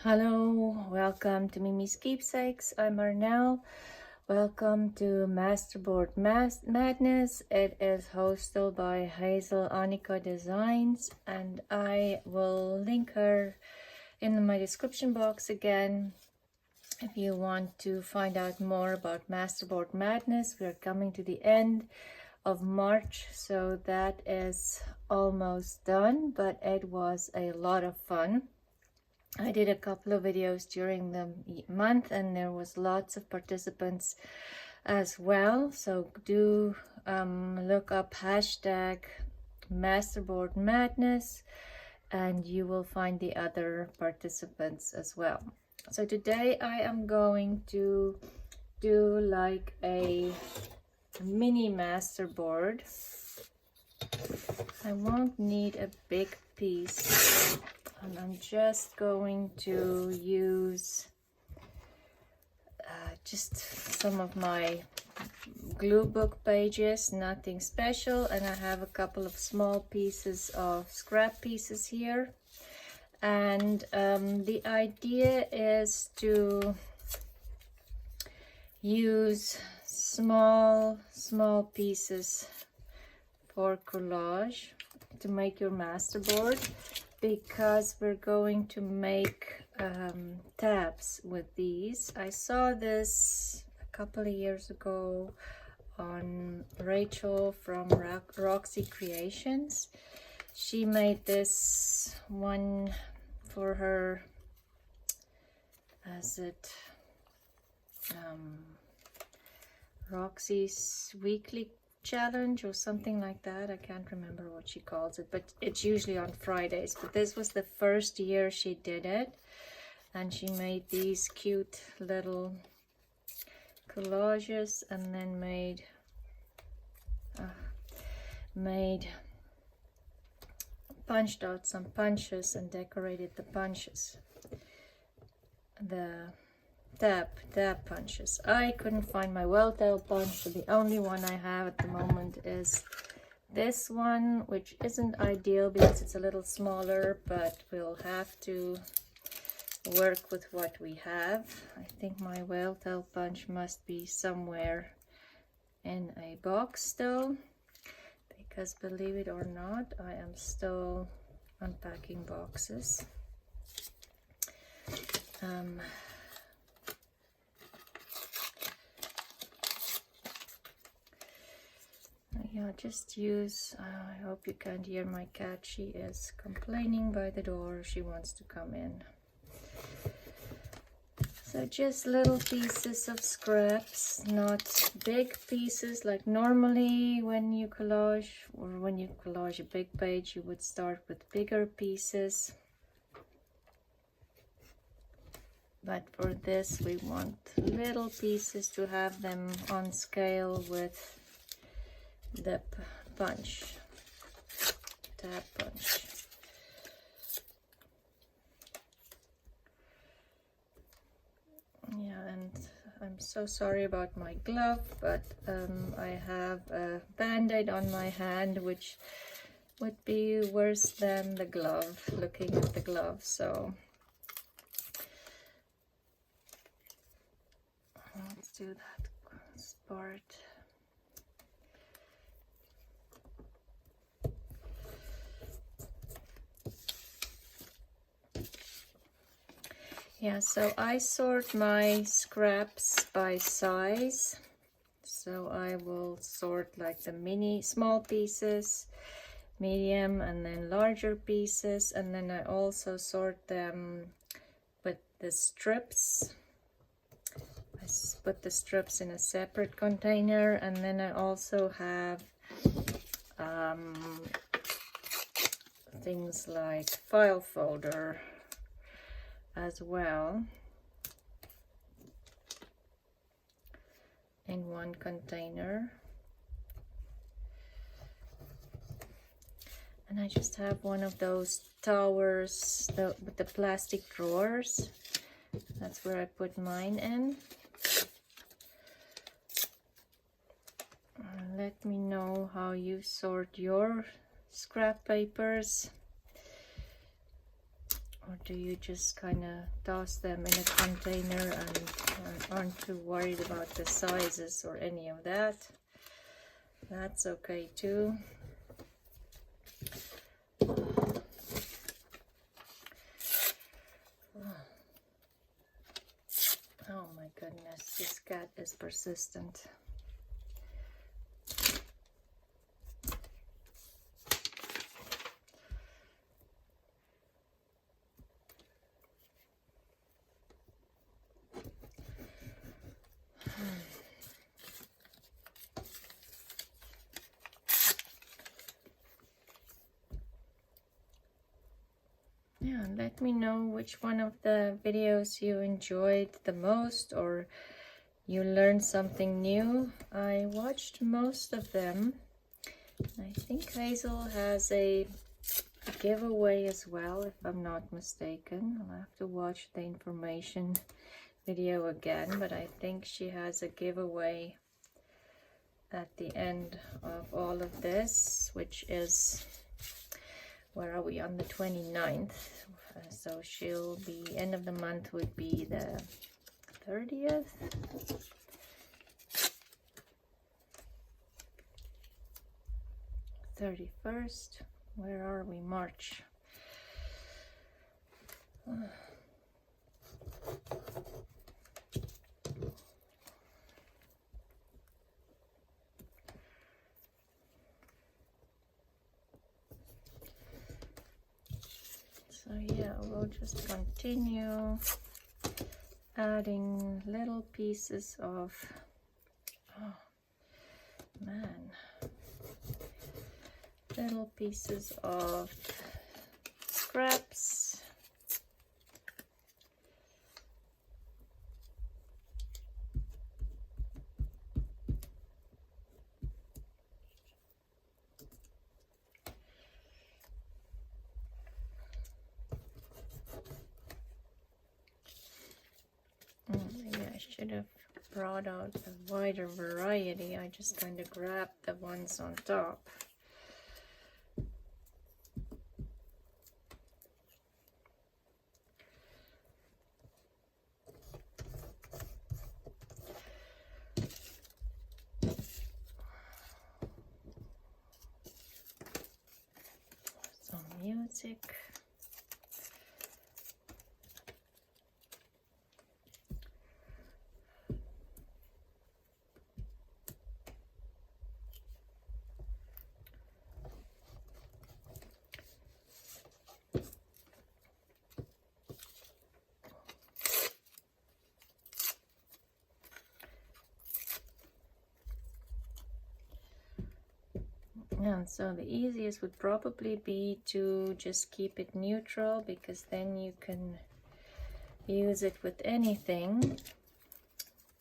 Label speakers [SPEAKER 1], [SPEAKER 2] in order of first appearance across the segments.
[SPEAKER 1] Hello, welcome to Miemie's Keepsakes. I'm Arnell. Welcome to Masterboard Madness. It is hosted by Hazel Annika Designs, and I will link her in my description box again. If you want to find out more about Masterboard Madness, we are coming to the end of March, so that is almost done, but it was a lot of fun. I did a couple of videos during the month and there was lots of participants as well, so do look up hashtag Masterboard Madness and you will find the other participants as well. So today I am going to do like a mini masterboard. I won't need a big piece. And I'm just going to use just some of my glue book pages, nothing special, and I have a couple of small pieces of scrap pieces here. And the idea is to use small pieces for collage to make your masterboard, because we're going to make tabs with these. I saw this a couple of years ago on Rachel from Roxy Creations. She made this one for her, as it Roxy's weekly challenge or something like that. I can't remember what she calls it, but it's usually on Fridays. But this was the first year she did it, and she made these cute little collages and then punched out some punches and decorated the punches, the tab punches. I couldn't find my waether punch, so the only one I have at the moment is this one, which isn't ideal because it's a little smaller, but we'll have to work with what we have. I think my waether punch must be somewhere in a box still, because believe it or not, I am still unpacking boxes. Yeah, just use, I hope you can't hear my cat. She is complaining by the door. She wants to come in. So just little pieces of scraps, not big pieces like normally when you collage, or when you collage a big page, you would start with bigger pieces. But for this, we want little pieces to have them on scale with the punch, tab punch. Yeah, and I'm so sorry about my glove, but I have a band-aid on my hand, which would be worse than the glove, looking at the glove. So let's do that part. Yeah, so I sort my scraps by size. So I will sort like the small pieces, medium, and then larger pieces. And then I also sort them with the strips. I put the strips in a separate container. And then I also have things like file folder as well in one container. And I just have one of those towers with the plastic drawers. That's where I put mine in. Let me know how you sort your scrap papers. Or do you just kind of toss them in a container and aren't too worried about the sizes or any of that? That's okay too. Oh my goodness, this cat is persistent. Yeah, let me know which one of the videos you enjoyed the most or you learned something new. I watched most of them. I think Hazel has a giveaway as well, if I'm not mistaken. I'll have to watch the information video again, but I think she has a giveaway at the end of all of this, which is, where are we, on the 29th. So she'll be, end of the month would be the 30th. '31st. Where are we? March. So yeah, we'll just continue adding little pieces of, oh man, little pieces of scraps. Maybe I should have brought out a wider variety. I just kind of grabbed the ones on top. Some music. And so the easiest would probably be to just keep it neutral, because then you can use it with anything.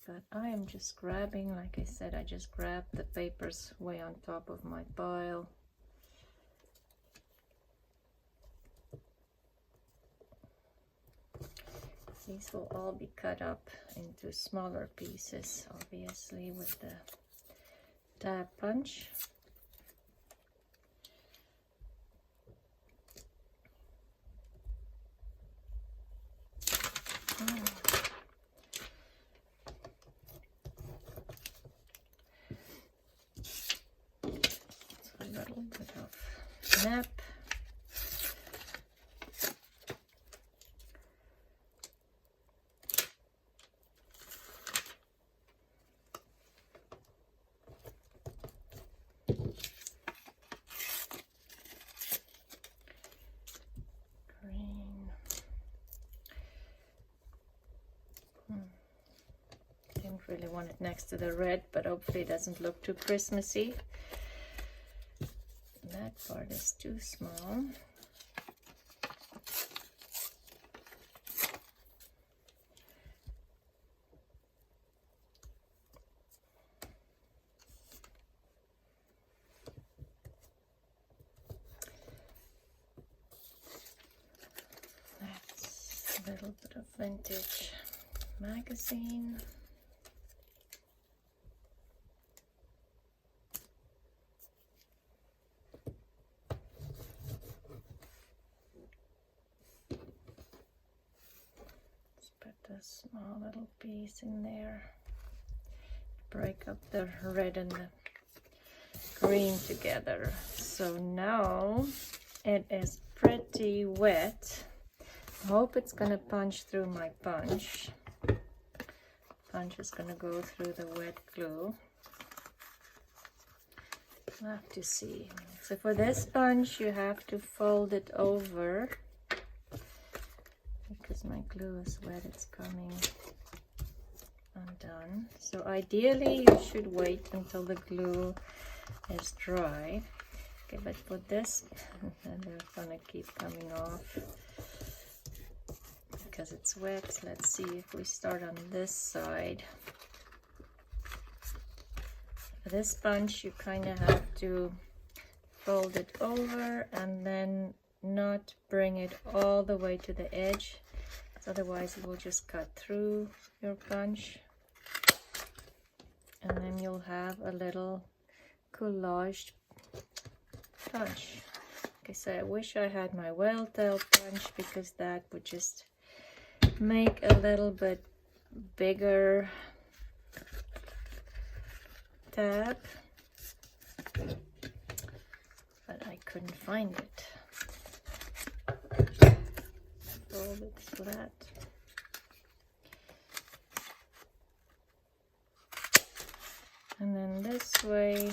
[SPEAKER 1] But I am just grabbing, like I said, I just grabbed the papers way on top of my pile. These will all be cut up into smaller pieces, obviously, with the tab punch. A little bit of map. Green. Didn't really want it next to the red, but hopefully it doesn't look too Christmassy. That part is too small. That's a little bit of vintage magazine. a small little piece in there. Break up the red and the green together. So now it is pretty wet. I hope it's gonna punch through my punch. Punch is gonna go through the wet glue. I'll have to see. So for this punch you have to fold it over because my glue is wet, it's coming undone. So ideally you should wait until the glue is dry. Okay, but for this, and they're gonna keep coming off because it's wet. Let's see if we start on this side. For this punch you kind of have to fold it over and then not bring it all the way to the edge, otherwise it will just cut through your punch, and then you'll have a little collaged punch. Okay, so I wish I had my whale tail punch because that would just make a little bit bigger tab, but I couldn't find it. Fold it flat. And then this way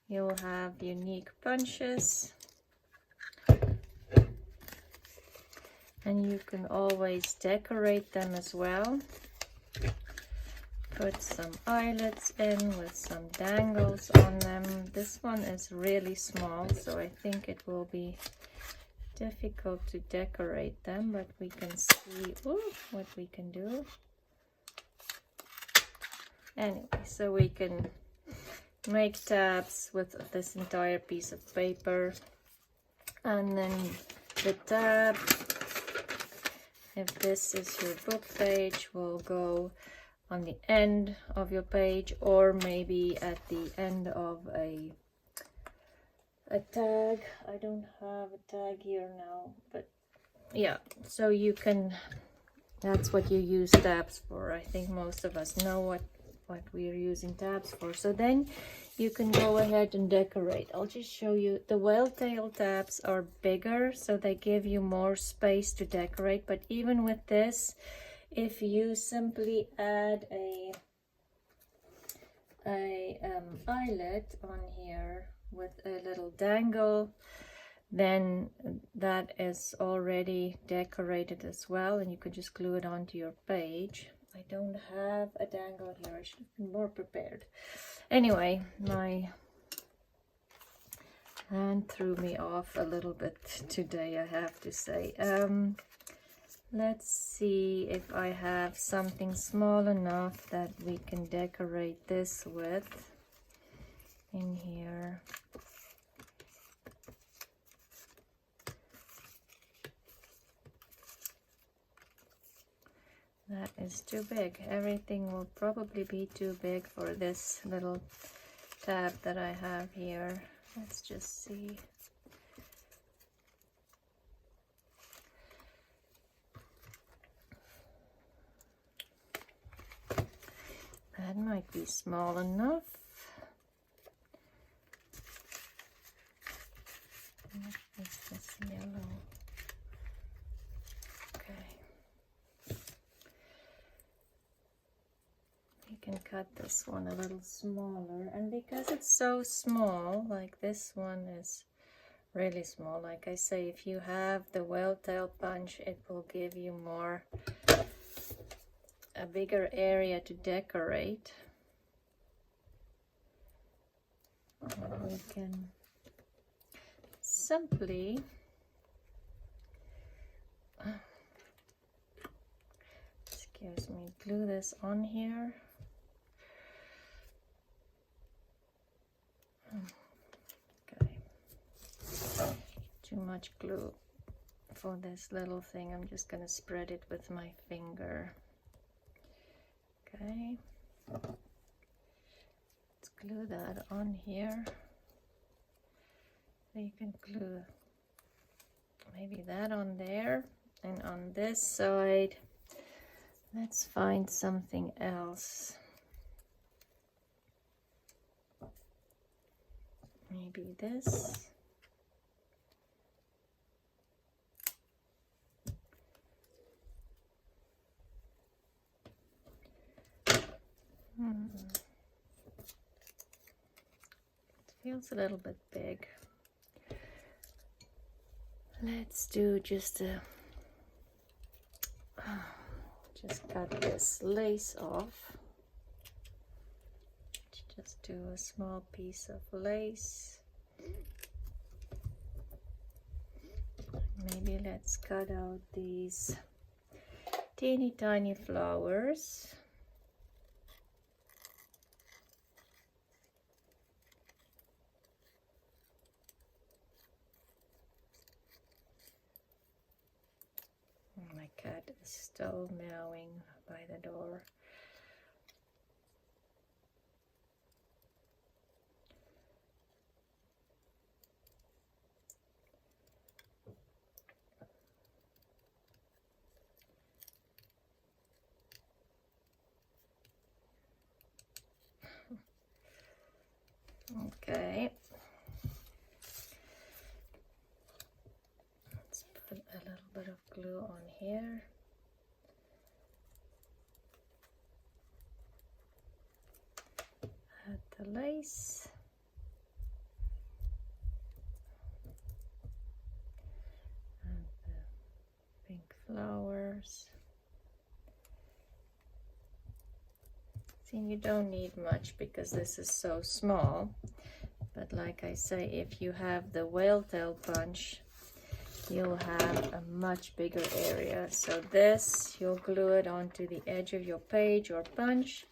[SPEAKER 1] you'll have unique punches, and you can always decorate them as well. Put some eyelets in with some dangles on them. This one is really small, so I think it will be difficult to decorate them, but we can see what we can do. Anyway, so we can make tabs with this entire piece of paper, and then the tab, if this is your book page, will go on the end of your page, or maybe at the end of a tag. I don't have a tag here now, but yeah, so you can, that's what you use tabs for. I think most of us know what we're using tabs for. So then you can go ahead and decorate. I'll just show you. The whale tail tabs are bigger, so they give you more space to decorate, but even with this, if you simply add a eyelet on here with a little dangle, then that is already decorated as well, and you could just glue it onto your page. I don't have a dangle here. I should have been more prepared. Anyway, my hand threw me off a little bit today, I have to say. Let's see if I have something small enough that we can decorate this with in here. That is too big. Everything will probably be too big for this little tab that I have here. Let's just see. That might be small enough. What is this yellow? Okay. We can cut this one a little smaller, and because it's so small, like this one is really small, like I say, if you have the whale tail punch, it will give you a bigger area to decorate. And we can simply glue this on here. Okay, too much glue for this little thing. I'm just gonna spread it with my finger. Okay, let's glue that on here. So you can glue maybe that on there, and on this side Let's find something else. Maybe this. It feels a little bit big. Let's do just cut this lace off. Just do a small piece of lace. Maybe let's cut out these teeny tiny flowers. My cat is still meowing by the door. Okay. Let's put a little bit of glue on here. Add the lace. And the pink flowers. See, you don't need much because this is so small. But like I say, if you have the whale tail bunch, you'll have a much bigger area. So this, you'll glue it onto the edge of your page or bunch.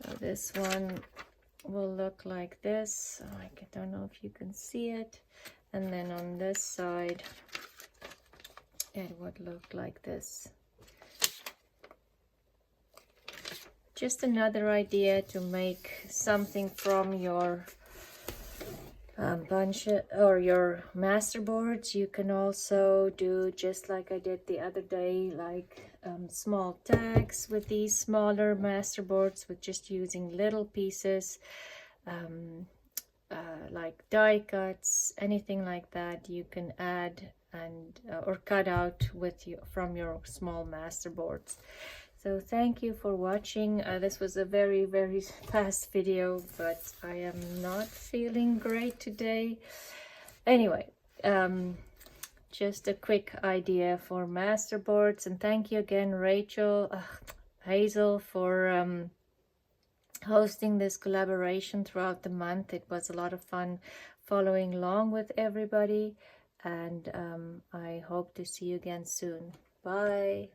[SPEAKER 1] So this one will look like this. Oh, I don't know if you can see it. And then on this side, it would look like this. Just another idea to make something from your bunch or your masterboards. You can also do just like I did the other day, like small tags with these smaller masterboards with just using little pieces, like die cuts, anything like that you can add and or cut out with you from your small masterboards. So thank you for watching. This was a very fast video, but I am not feeling great today. Anyway, just a quick idea for masterboards, and thank you again, Hazel, for hosting this collaboration throughout the month. It was a lot of fun following along with everybody, and I hope to see you again soon. Bye.